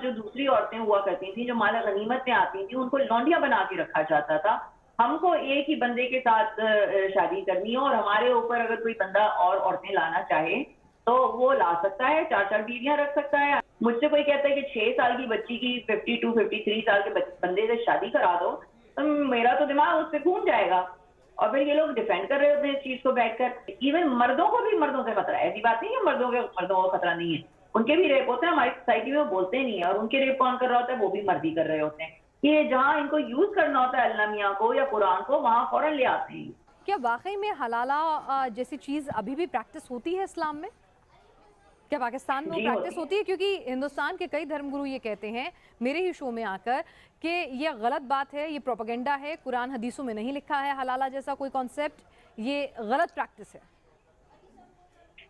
जो दूसरी औरतें हुआ करती थी, जो माल गनीमत में आती थी, उनको लौंडिया बना के रखा जाता था। हमको एक ही बंदे के साथ शादी करनी है और हमारे ऊपर अगर कोई बंदा और औरतें लाना चाहे तो वो ला सकता है, 4-4 बीवियां रख सकता है। मुझसे कोई कहता है कि 6 साल की बच्ची की 52-53 साल के बंदे से शादी करा दो, तो मेरा तो दिमाग उस पर घूम जाएगा। और फिर ये लोग डिफेंड कर रहे होते हैं इस चीज को बैठकर। इवन मर्दों को भी मर्दों से खतरा है, ऐसी बात नहीं है मर्दों को खतरा नहीं है, उनके भी रेप होते हैं, हमारी सोसाइटी में वो बोलते नहीं है। और उनके रेप कौन कर रहा होता है? वो भी मर्द ही कर रहे होते हैं। ये जहां इनको यूज करना होता है अल्लाह मियाँ को या कुरान को, वहां फौरन ले आते हैं। क्या वाकई में हलाला जैसी चीज़ अभी भी प्रैक्टिस होती है इस्लाम में? क्या पाकिस्तान में वो प्रैक्टिस होती है? क्योंकि हिंदुस्तान के कई धर्मगुरु ये कहते हैं मेरे ही शो में आकर कि ये गलत बात है, ये प्रोपेगेंडा है, कुरान हदीसों में नहीं लिखा है हलाला जैसा कोई कॉन्सेप्ट, ये गलत प्रैक्टिस है।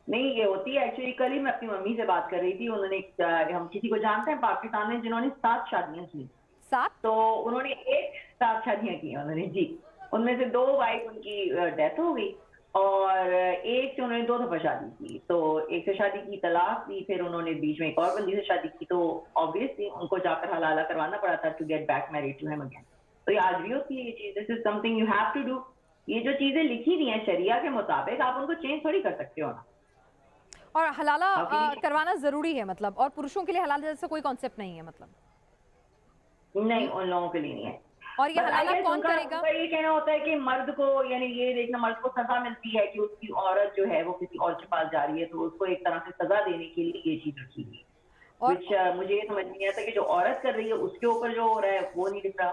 नहीं, ये होती है एक्चुअली। कल ही मैं अपनी मम्मी से बात कर रही थी, उन्होंने हम किसी को जानते हैं पाकिस्तान में जिन्होंने 7 शादियां की। 7? तो उन्होंने 7 शादियां की उन्होंने जी। उनमें से 2 वाइफ उनकी डेथ हो गई और एक से उन्होंने 2 दफा शादी की। तो एक से शादी की, तलाक दी, फिर उन्होंने बीच में एक और बंदी से शादी की। तो ऑब्वियसली उनको जाकर हलाला करवाना पड़ा था to get back married to him again. तो ये आज भी होती है ये चीज। This is something you have to do. ये जो चीजें लिखी हुई हैं शरिया के मुताबिक, आप उनको चेंज थोड़ी कर सकते हो ना। और हलाला करवाना जरूरी है मतलब, और पुरुषों के लिए हलाला जैसा कोई कॉन्सेप्ट नहीं है मतलब? नहीं, उन लोगों के लिए नहीं है। और ये हलाला कौन करेगा? उनका ये कहना होता है कि मर्द को, यानी ये देखना, मर्द को सजा मिलती है कि उसकी औरत जो है वो किसी और के पास जा रही है, तो उसको एक तरह से सजा देने के लिए ये चीज रखी हुई है। मुझे ये समझ नहीं आता कि जो औरत कर रही है उसके ऊपर जो हो रहा है वो नहीं दिख रहा।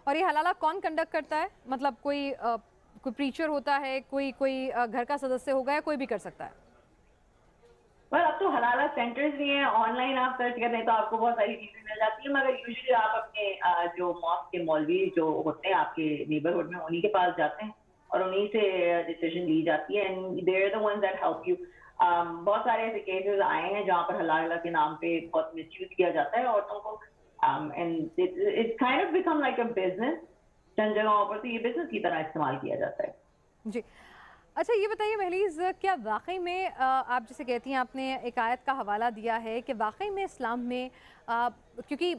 और ये हलाला कौन कंडक्ट करता है? मतलब कोई प्रीचर होता है, कोई घर का सदस्य होगा, या कोई भी कर सकता है? पर अब तो हलाला सेंटर्स भी हैं, ऑनलाइन आप सर्च करते हैं तो आपको बहुत सारी चीजें मिल जाती है। मगर यूजुअली आप अपने जो मॉस्क के मौलवी जो होते हैं आपके नेबरहुड में, उन्हीं के पास जाते हैं और उन्हीं से डिसीजन ली जाती है। And they are the ones that help you. बहुत सारे ऐसे केसेस आए हैं जहाँ पर हलाला के नाम पे बहुत मिसयूज किया जाता है औरतों को। And it's kind of become like a business. चंद जगहों पर तो ये बिजनेस की तरह इस्तेमाल किया जाता है जी। अच्छा, ये बताइए महलीज, क्या वाकई में आप जैसे कहती हैं, आपने एक आयत का हवाला दिया है कि वाकई में इस्लाम में क्योंकि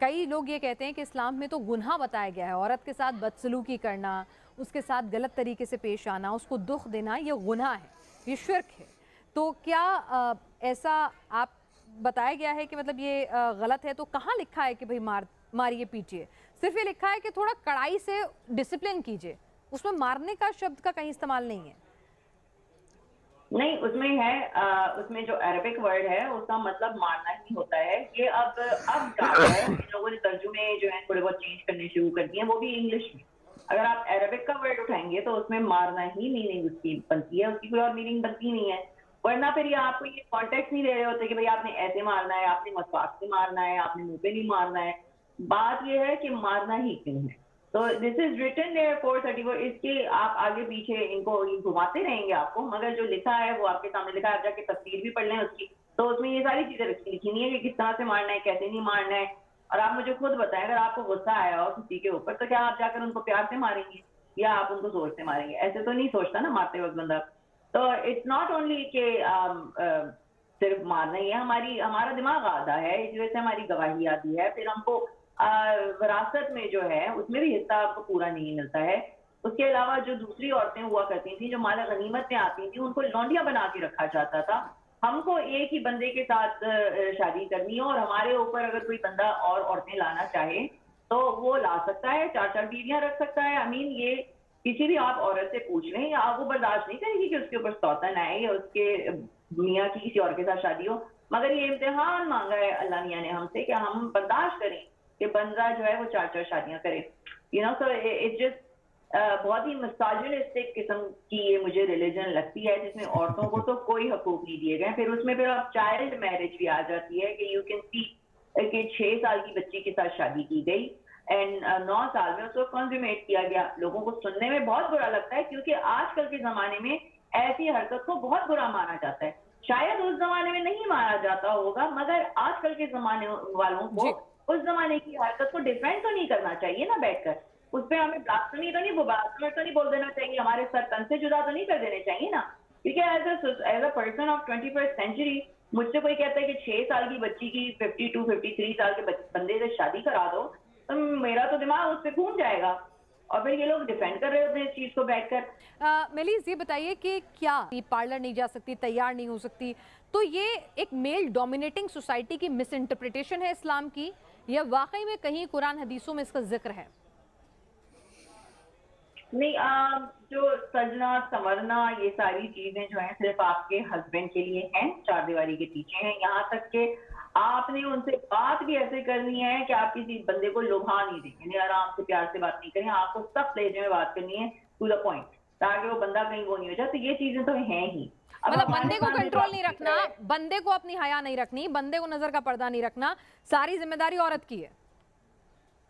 कई लोग ये कहते हैं कि इस्लाम में तो गुनाह बताया गया है, औरत के साथ बदसलूकी करना, उसके साथ गलत तरीके से पेश आना, उसको दुख देना, ये गुनाह है, ये शिर्क है। तो क्या ऐसा आप बताया गया है कि मतलब ये गलत है? तो कहाँ लिखा है कि भाई मारिए पीटिए? सिर्फ ये लिखा है कि थोड़ा कड़ाई से डिसिप्लिन कीजिए, उसमें मारने का शब्द का कहीं इस्तेमाल नहीं है। नहीं, उसमें है उसमें जो अरबिक वर्ड है उसका मतलब मारना ही होता है। ये अब जाता है, लोगों ने तर्जुमे जो है थोड़े बहुत चेंज करने शुरू कर दिए हैं, वो भी इंग्लिश में। अगर आप अरबिक का वर्ड उठाएंगे तो उसमें मारना ही मीनिंग उसकी बनती है, उसकी कोई और मीनिंग बनती नहीं है। वरना फिर ये आपको ये कॉन्टेक्स्ट नहीं दे रहे होते कि भाई आपने ऐसे मारना है, आपने मसवाक से मारना है, आपने मुंह पे नहीं मारना है। बात ये है कि मारना ही क्यों है। तो दिस इज रिटन देयर 434। इसके आप आगे पीछे इनको घुमाते रहेंगे आपको, मगर जो लिखा है वो आपके सामने लिखा है। आप जाके तफसीर भी पढ़ लें उसकी, तो उसमें ये सारी चीजें लिखी नहीं है कि किस तरह से मारना है, कैसे नहीं मारना है। और आप मुझे खुद बताएं, अगर आपको गुस्सा आया हो किसी के ऊपर तो क्या आप जाकर उनको प्यार से मारेंगे या आप उनको जोर से मारेंगे? ऐसे तो नहीं सोचता ना मारते वक्त बंदा। तो इट्स नॉट ओनली के सिर्फ मारना ही है। हमारा दिमाग आधा है, इस वजह से हमारी गवाही आती है। फिर हमको विरासत में जो है उसमें भी हिस्सा आपको पूरा नहीं मिलता है। उसके अलावा जो दूसरी औरतें हुआ करती थी, जो माल गनीमत में आती थी, उनको लौंडिया बना के रखा जाता था। हमको एक ही बंदे के साथ शादी करनी है और हमारे ऊपर अगर कोई बंदा और औरतें लाना चाहे तो वो ला सकता है, 4-4 बीवियां रख सकता है। आई मीन ये किसी भी आप औरत से पूछ लें, या आप वो बर्दाश्त नहीं करेगी कि उसके ऊपर सौतन आए या उसके दुनिया की किसी और के साथ शादी हो। मगर ये इम्तिहान मांगा है अल्लाह मियां ने हमसे कि हम बर्दाश्त करें कि बंदा जो है वो 4-4 शादियां करे। You know, so it's just बहुत ही मिसोजिनिस्टिक किस्म की ये मुझे रिलीजन लगती है, जिसमें औरतों को तो कोई हकूक नहीं दिए गए। फिर उसमें फिर अब चाइल्ड मैरिज भी आ जाती है कि यू कैन सी कि 6 साल की बच्ची के साथ शादी की गई एंड 9 साल में उसको कंज्यूमेट किया गया। लोगों को सुनने में बहुत बुरा लगता है क्योंकि आजकल के जमाने में ऐसी हरकत को बहुत बुरा माना जाता है। शायद उस जमाने में नहीं माना जाता होगा, मगर आजकल के जमाने वालों को उस जमाने की हरकत को डिफेंड तो नहीं करना चाहिए ना बैठकर। उस पर हमें ब्लास्फेमी तो नहीं बोल देना चाहिए, हमारे सर तन से जुदा तो नहीं कर देने चाहिए ना। क्योंकि as a person of 21st century मुझसे कोई कहता है कि 6 साल की बच्ची की 52 53 साल के बंदे से शादी करा दो, तो मेरा तो दिमाग उस पे घूम जाएगा। और फिर ये लोग डिफेंड कर रहे होते हैं इस चीज को बैठकर। मेलिस ये बताइए कि क्या ये पार्लर नहीं जा सकती, तैयार नहीं हो सकती, तो ये एक मेल डोमिनेटिंग सोसाइटी की मिस इंटरप्रिटेशन है इस्लाम की, या वाकई में कहीं कुरान हदीसों में इसका जिक्र है? नहीं, जो सजना संवरना ये सारी चीजें जो हैं सिर्फ आपके हस्बैंड के लिए हैं, चार दीवारी के पीछे हैं। यहाँ तक कि आपने उनसे बात भी ऐसे करनी है कि आप किसी बंदे को लुभा नहीं देंगे, आराम से प्यार से बात नहीं करें, आपको सब लहजे में बात करनी है, टू द पॉइंट, ताकि वो बंदा कहीं वो नहीं हो जाए। तो ये चीजें तो हैं ही। अब मतलब हमारे बंदे को सामने कंट्रोल बात नहीं कर रखना, रहे हैं। बंदे को अपनी हया नहीं रखनी, बंदे को नजर का पर्दा नहीं रखना, सारी जिम्मेदारी औरत की है।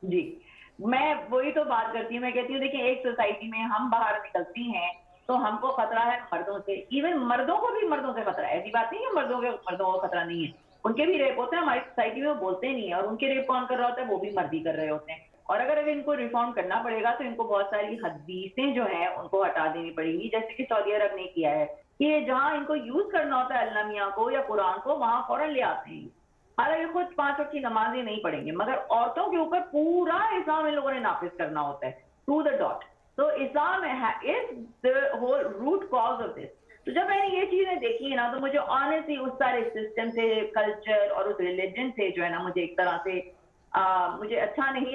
जी, मैं वही तो बात करती हूँ। मैं कहती हूँ देखिए, एक सोसाइटी में हम बाहर निकलती हैं तो हमको खतरा है मर्दों से, इवन मर्दों को भी मर्दों से खतरा है। ऐसी बात नहीं है मर्दों को खतरा नहीं है, उनके भी रेप होते हैं हमारी सोसाइटी में, वो बोलते नहीं है। और उनके रेप कौन कर रहा होता है? वो भी मर्द ही कर रहे होते हैं। और अगर इनको रिफॉर्म करना पड़ेगा तो इनको बहुत सारी हदीसें जो हैं उनको हटा देनी पड़ेगी, जैसे कि सऊदी अरब ने किया है कि जहां इनको यूज करना होता है अल्लाह मियां को या कुरान को, वहां फौरन ले आते हैं। हालांकि खुद 5 वक्त की नमाजें नहीं पढ़ेंगे, मगर औरतों के ऊपर पूरा इस्लाम इन लोगों ने नाफिज करना होता है, टू द डॉट। तो Islam is the whole root cause of this. तो जब मैंने ये चीजें देखी है ना, तो मुझे ऑनेस्टली उस सारे सिस्टम से, कल्चर और उस रिलीजन से जो है ना, मुझे एक तरह से मुझे अच्छा नहीं